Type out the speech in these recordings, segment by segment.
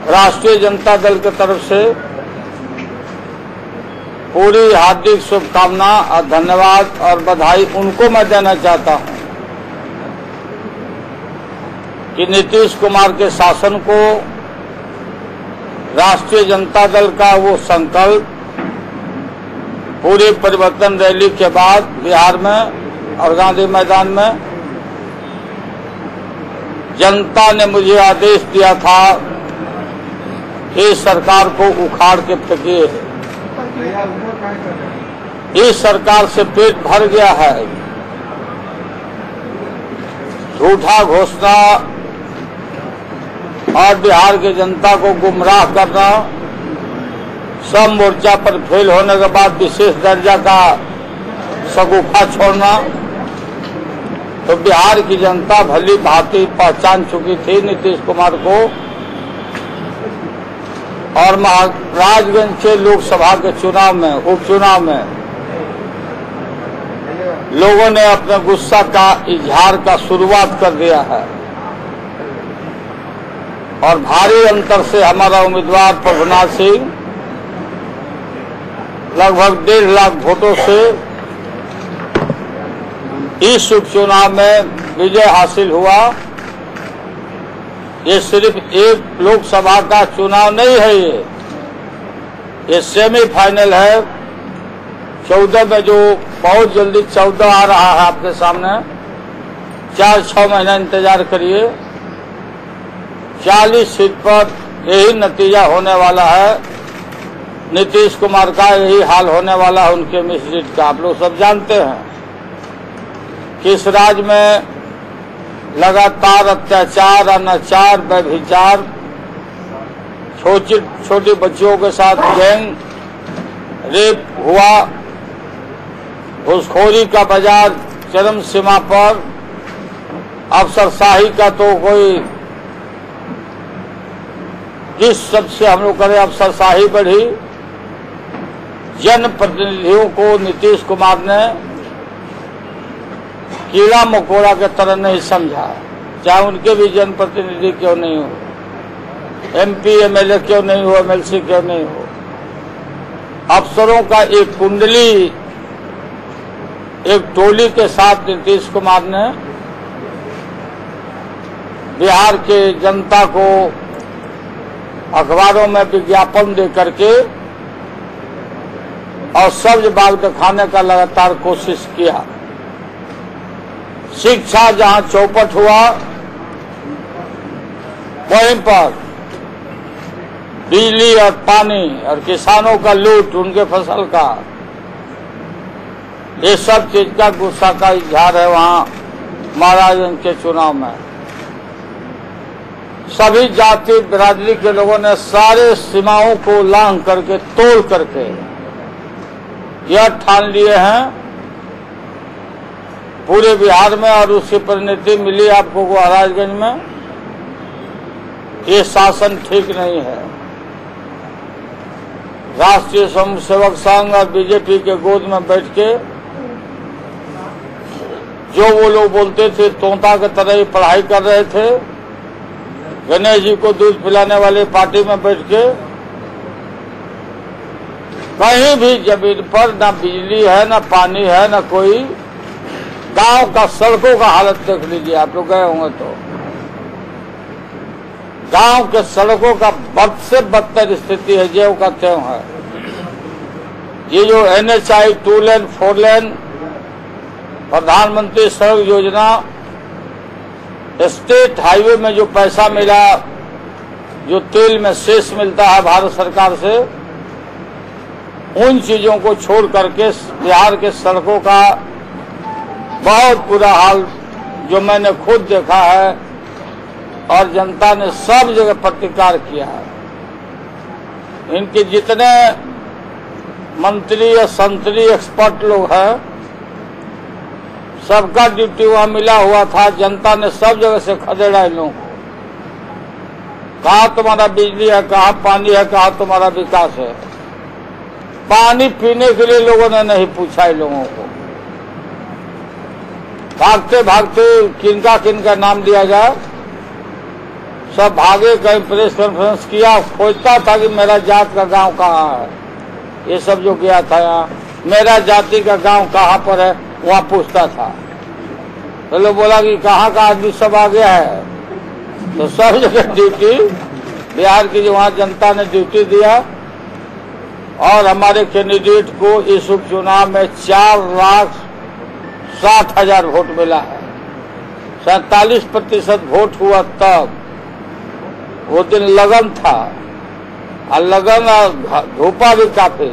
राष्ट्रीय जनता दल की तरफ से पूरी हार्दिक शुभकामना और धन्यवाद और बधाई उनको मैं देना चाहता हूं कि नीतीश कुमार के शासन को राष्ट्रीय जनता दल का वो संकल्प पूरी परिवर्तन रैली के बाद बिहार में और गांधी मैदान में जनता ने मुझे आदेश दिया था कि इस सरकार को उखाड़ के फेंकिए। इस सरकार से पेट भर गया है। झूठा घोषणा और बिहार की जनता को गुमराह करना, सब मोर्चा पर फेल होने के बाद विशेष दर्जा का शगुफा छोड़ना, तो बिहार की जनता भली भांति पहचान चुकी थी नीतीश कुमार को। और महाराजगंज के लोकसभा के चुनाव में, उपचुनाव में लोगों ने अपने गुस्सा का इजहार का शुरुआत कर दिया है और भारी अंतर से हमारा उम्मीदवार प्रभुनाथ सिंह लगभग 1.5 लाख वोटों से इस उपचुनाव में विजय हासिल हुआ। ये सिर्फ एक लोकसभा का चुनाव नहीं है, ये सेमीफाइनल है। 14 में जो बहुत जल्दी 14 आ रहा है आपके सामने, 4-6 महीना इंतजार करिए। 40 सीट पर यही नतीजा होने वाला है। नीतीश कुमार का यही हाल होने वाला है उनके मिसरीट का। आप लोग सब जानते हैं कि इस राज्य में लगातार अत्याचार, अनाचार, व्यभिचार, छोटी बच्चियों के साथ गैंग रेप हुआ, घूसखोरी का बाजार चरम सीमा पर, अफसरशाही का तो कोई जिस सबसे हम लोग करें अफसरशाही बढ़ी। जनप्रतिनिधियों को नीतीश कुमार ने कीड़ा मकोड़ा के तरह नहीं समझा, चाहे उनके भी जनप्रतिनिधि क्यों नहीं हो, MP MLA क्यों नहीं हो, MLC क्यों नहीं हो। अफसरों का एक कुंडली, एक टोली के साथ नीतीश कुमार ने बिहार के जनता को अखबारों में विज्ञापन दे करके और सब्ज बाग दिखाने का लगातार कोशिश किया। शिक्षा जहां चौपट हुआ, वहीं पर बिजली और पानी और किसानों का लूट, उनके फसल का, ये सब चीज का गुस्सा का इजहार है वहां महाराजगंज के चुनाव में। सभी जाति बिरादरी के लोगों ने सारे सीमाओं को लांघ करके, तोड़ करके यह ठान लिए हैं पूरे बिहार में, और उसकी परिणति मिली आपको महाराजगंज में। ये शासन ठीक नहीं है। राष्ट्रीय स्वयंसेवक संघ और बीजेपी के गोद में बैठ के जो वो लोग बोलते थे, तोता की तरह ही पढ़ाई कर रहे थे। गणेश जी को दूध पिलाने वाली पार्टी में बैठ के कहीं भी जमीन पर ना बिजली है, ना पानी है, ना कोई। गांव का सड़कों का हालत देख लीजिए, आप लोग गए होंगे तो। गांव के सड़कों का बद से बदतर स्थिति है, जो का त्यों है। ये जो NHI 2 लेन 4 लेन, प्रधानमंत्री सड़क योजना, स्टेट हाईवे में जो पैसा मिला, जो तेल में शेष मिलता है भारत सरकार से, उन चीजों को छोड़ करके बिहार के सड़कों का बहुत बुरा हाल जो मैंने खुद देखा है और जनता ने सब जगह प्रतिकार किया है। इनके जितने मंत्री या संतरी एक्सपर्ट लोग हैं, सबका ड्यूटी वहां मिला हुआ था। जनता ने सब जगह से खदेड़ा इन लोगों को। कहाँ तुम्हारा बिजली है, कहाँ पानी है, कहाँ तुम्हारा विकास है। पानी पीने के लिए लोगों ने नहीं पूछा इन लोगों को। भागते भागते किनका किनका नाम दिया जाए, सब भागे, कहीं प्रेस कॉन्फ्रेंस किया, खोजता था कि मेरा जात का गांव कहाँ है। ये सब जो गया था यहाँ, मेरा जाति का गांव कहाँ पर है, वहाँ पूछता था। तो लोग बोला कि कहाँ का आदमी सब आ गया है। तो सब जगह ड्यूटी, बिहार की जो वहाँ जनता ने ड्यूटी दिया, और हमारे कैंडिडेट को इस उपचुनाव में 4,60,000 वोट मिला है। 47% वोट हुआ। तब वो दिन लगन था, और लगन धूपा भी काफी।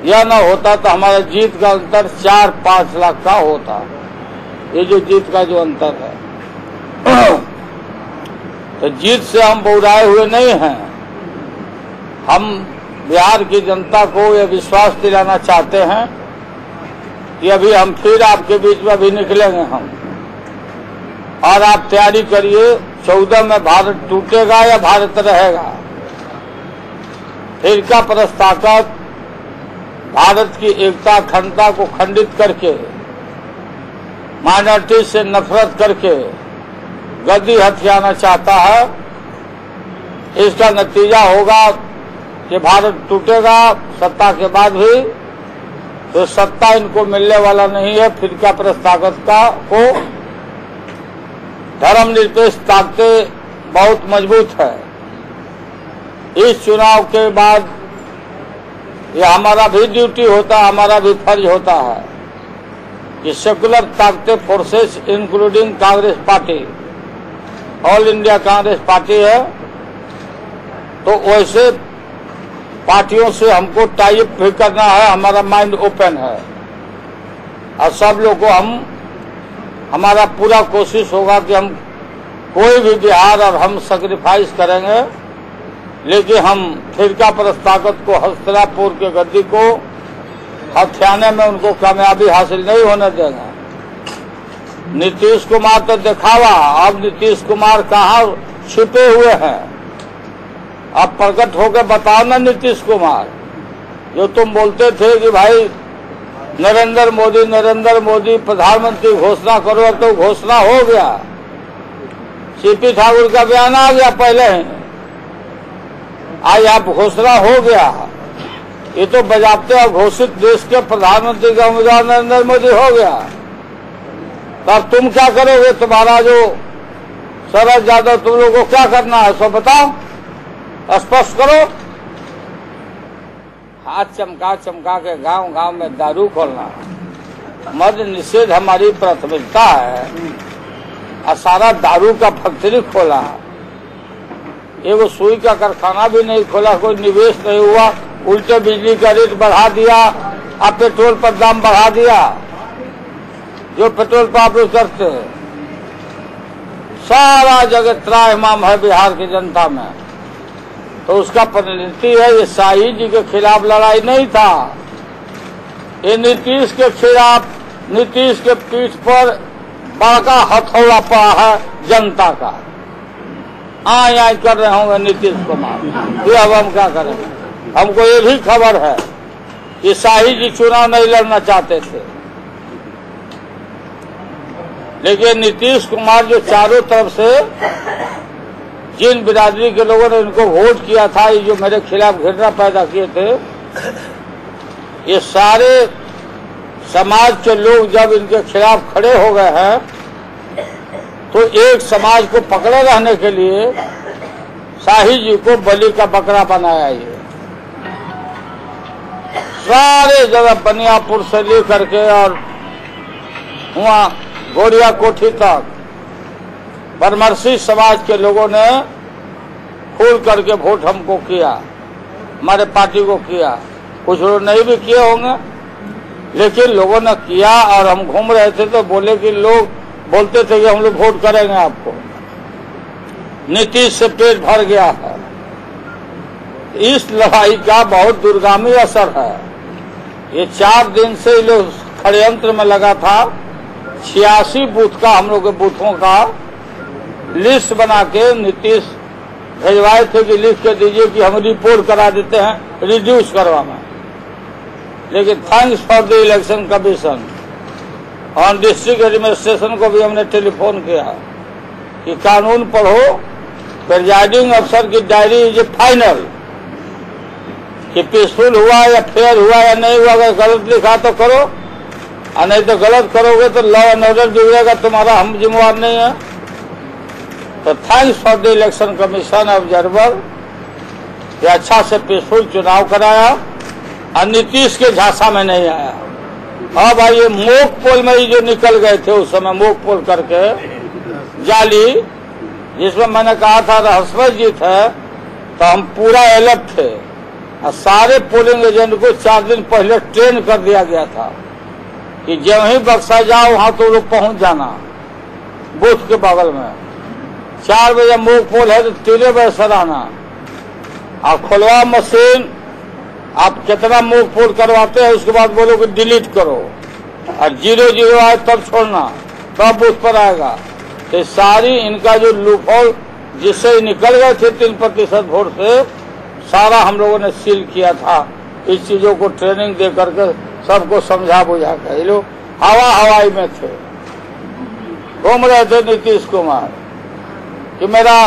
यह न होता तो हमारा जीत का अंतर 4-5 लाख का होता। ये जो जीत का जो अंतर है, तो जीत से हम बौराए हुए नहीं हैं। हम बिहार की जनता को यह विश्वास दिलाना चाहते हैं कि अभी हम फिर आपके बीच में अभी निकलेंगे हम, और आप तैयारी करिए। 14 में भारत टूटेगा या भारत रहेगा। फिरका परस्त ताकत भारत की एकता अखंडता को खंडित करके, माइनॉरिटी से नफरत करके गद्दी हथियाना चाहता है। इसका नतीजा होगा कि भारत टूटेगा सत्ता के बाद भी। तो सत्ता इनको मिलने वाला नहीं है। फिरका परस्त ताकत को धर्मनिरपेक्ष ताकतें बहुत मजबूत है। इस चुनाव के बाद ये हमारा भी ड्यूटी होता है, हमारा भी फर्ज होता है कि सेकुलर ताकतें, forces including Congress party, all India Congress party है, तो वैसे पार्टियों से हमको टाई अप भी करना है। हमारा माइंड ओपन है, और सब लोग को हमारा पूरा कोशिश होगा कि हम कोई भी बिहार और हम सैक्रिफाइस करेंगे, लेकिन हम फिरका परस्त ताकत को, हस्तिनापुर के गद्दी को हथियाने में उनको कामयाबी हासिल नहीं होने देंगे। नीतीश कुमार तो दिखावा, अब नीतीश कुमार कहाँ छिपे हुए हैं, अब प्रकट होकर बताओ ना। नीतीश कुमार, जो तुम बोलते थे कि भाई नरेंद्र मोदी प्रधानमंत्री घोषणा करो, तो घोषणा हो गया। सीपी ठाकुर का बयान आ गया पहले ही, आज आप घोषणा हो गया। ये तो बजाते और घोषित देश के प्रधानमंत्री का उम्मीदवार नरेंद्र मोदी हो गया। तब तुम क्या करोगे? तुम्हारा जो शरद यादव, तुम लोगों को क्या करना है सो बताओ, स्पष्ट करो। हाथ चमका के गांव में दारू खोलना, मद्य निषेध हमारी प्राथमिकता है, और सारा दारू का फैक्ट्री खोला। एगो सुई का कारखाना भी नहीं खोला, कोई निवेश नहीं हुआ, उल्टे बिजली का रेट बढ़ा दिया, अब पेट्रोल पर दाम बढ़ा दिया। जो पेट्रोल पर आप लोग करते हैं, सारा जगह त्राहिमाम है बिहार की जनता में। तो उसका परिणति है, ये शाही जी के खिलाफ लड़ाई नहीं था, ये नीतीश के खिलाफ, नीतीश के पीठ पर बड़का हथौड़ा पड़ा है जनता का। आय कर रहे होंगे नीतीश कुमार, ये अब हम क्या करें? हमको ये भी खबर है कि शाही जी चुनाव नहीं लड़ना चाहते थे, लेकिन नीतीश कुमार जो चारों तरफ से जिन बिरादरी के लोगों ने इनको वोट किया था, ये जो मेरे खिलाफ घृणा पैदा किए थे, ये सारे समाज के लोग जब इनके खिलाफ खड़े हो गए हैं, तो एक समाज को पकड़े रहने के लिए शाही जी को बलि का बकरा बनाया। ये सारे जगह बनियापुर से लेकर के और वहां गोरिया कोठी तक परमर्शी समाज के लोगों ने खुल करके वोट हमको किया, हमारे पार्टी को किया। कुछ लोग नहीं भी किए होंगे, लेकिन लोगों ने किया। और हम घूम रहे थे तो बोले कि लोग बोलते थे कि हम लोग वोट करेंगे आपको। नीतीश से पेट भर गया है। इस लड़ाई का बहुत दूरगामी असर है। ये 4 दिन से लोग षड्यंत्र में लगा था। 86 बूथ का, हम लोग के बूथों का लिस्ट बना के नीतीश भेजवाए थे कि लिख के दीजिए कि हम रिपोर्ट करा देते हैं रिड्यूस करवाना। लेकिन thanks for the election commission और डिस्ट्रिक्ट एडमिनिस्ट्रेशन को भी हमने टेलीफोन किया कि कानून पढ़ो, प्रिजाइडिंग अफसर की डायरी इज फाइनल कि पीसफुल हुआ या फेयर हुआ या नहीं हुआ। अगर गलत लिखा तो करो, और नहीं तो गलत करोगे तो लॉ एंड ऑर्डर बिगड़ेगा, तुम्हारा हम जिम्मेवार नहीं है। तो thanks for the election commission observer, ये अच्छा से पीसफुल चुनाव कराया और नीतीश के झांसा में नहीं आया। अब भाई ये मोक पोल में ही जो निकल गए थे उस समय, मोक पोल करके जाली, जिसमें मैंने कहा था रहस्यमय जीत है, तो हम पूरा अलर्ट थे और सारे पोलिंग एजेंट को 4 दिन पहले ट्रेन कर दिया गया था कि जब ही बक्सा जाओ वहां तो लोग पहुंच जाना बूथ के बगल में। 4 बजे मोक पोल है तो 3 बजे सर आना, और खुलवा मशीन आप कितना मोक पोल करवाते हैं उसके बाद बोलो कि डिलीट करो, और 0-0 आए तब छोड़ना, तब बूथ पर आएगा। तो सारी इनका जो लूप होल जिससे निकल गए थे 3% वोट से, सारा हम लोगों ने सील किया था। इस चीजों को ट्रेनिंग दे करके सबको समझा बुझा कर, ये लोग हवाई में थे, घूम रहे थे नीतीश कुमार कि मेरा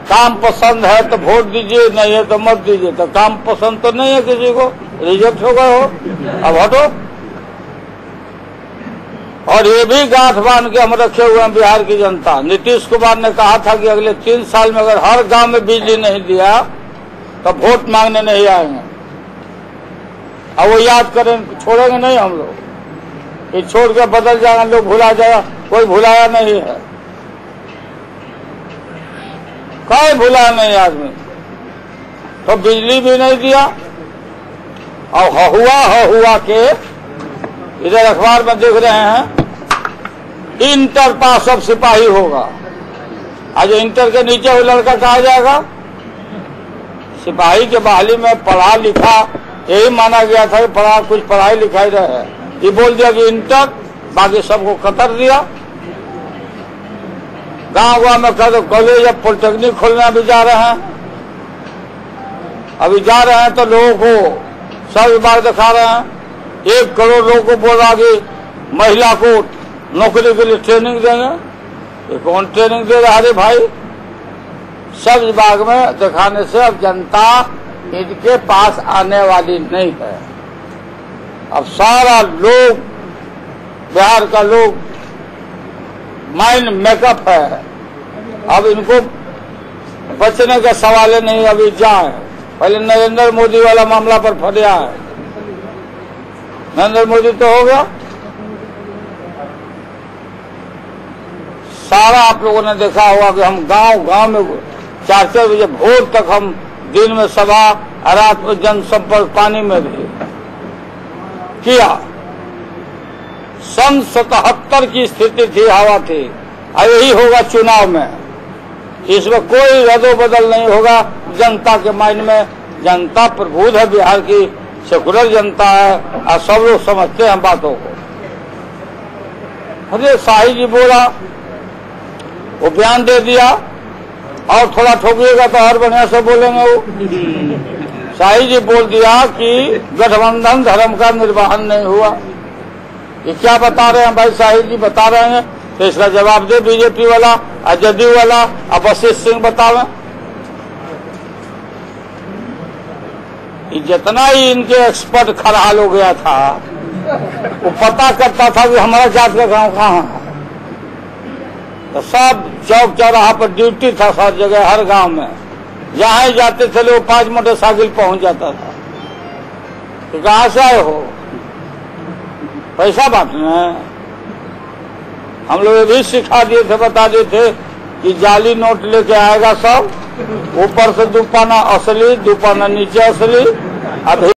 काम पसंद है तो वोट दीजिए, नहीं है तो मत दीजिए। तो काम पसंद तो नहीं है किसी को, रिजेक्ट हो गए हो, अब हटो। और ये भी गांठ बांध के हम रखे हुए हैं बिहार की जनता। नीतीश कुमार ने कहा था कि अगले 3 साल में अगर हर गांव में बिजली नहीं दिया तो वोट मांगने नहीं आएंगे। अब वो याद करें, छोड़ेंगे नहीं हम लोग, ये छोड़ के बदल जाएगा, लोग भुला जाएगा। कोई भुलाया नहीं है, कोई भुला नहीं आदमी। तो बिजली भी नहीं दिया, और हुआ के इधर अखबार में देख रहे हैं इंटर पास अब सिपाही होगा। आज इंटर के नीचे वो लड़का कहा जाएगा, सिपाही के बहाली में पढ़ा लिखा यही माना गया था कि कुछ पढ़ाई लिखाई रहे। ये बोल दिया कि इंटर, बाकी सबको कतर दिया। गांव में कॉलेज या पॉलिटेक्निक खोलने भी जा रहे हैं, अभी जा रहे हैं तो लोगों को सब विभाग दिखा रहे हैं। 1 करोड़ लोगों को बोल रहा कि महिला को नौकरी के लिए ट्रेनिंग देंगे। ये कौन ट्रेनिंग दे रहा है भाई? सब विभाग में दिखाने से अब जनता इनके पास आने वाली नहीं है। अब सारा लोग, बिहार का लोग माइंड मेकअप है। अब इनको बचने का सवाल नहीं, अभी जाए। पहले नरेंद्र मोदी वाला मामला पर फटिया है, नरेंद्र मोदी तो हो गया। सारा आप लोगों ने देखा होगा कि हम गांव में 4-4 बजे भोर तक हम दिन में सभा, रात में जनसंपर्क पानी में भी किया। सन 77 की स्थिति थी, हवा थी, और यही होगा चुनाव में। इसमें कोई रद्दो बदल नहीं होगा। जनता के माइंड में जनता प्रबुद्ध है, बिहार की सेकुलर जनता है, और सब लोग समझते हैं बातों को। अरे शाही जी बोला, वो बयान दे दिया, और थोड़ा ठोकिएगा तो और बढ़िया से बोलेंगे। वो शाही जी बोल दिया कि गठबंधन धर्म का निर्वहन नहीं हुआ। ये क्या बता रहे हैं भाई? शाही जी बता रहे हैं तो इसका जवाब दे बीजेपी वाला, जदयू वाला, अब वशिष्ठ सिंह बतावे। जितना ही इनके एक्सपर्ट खरहाल हो गया था, वो पता करता था कि हमारा जात का गांव कहाँ है। तो सब चौक चौराहा पर ड्यूटी था, सब जगह, हर गांव में जहां ही जाते थे लोग 5 मोटरसाइकिल पहुंच जाता था। तो कहां से आए हो? पैसा बांटने? हम लोग ये भी सिखा दिए थे, बता दिए थे कि जाली नोट लेके आएगा सब, ऊपर से 2 पाना असली, 2 पाना नीचे असली। अब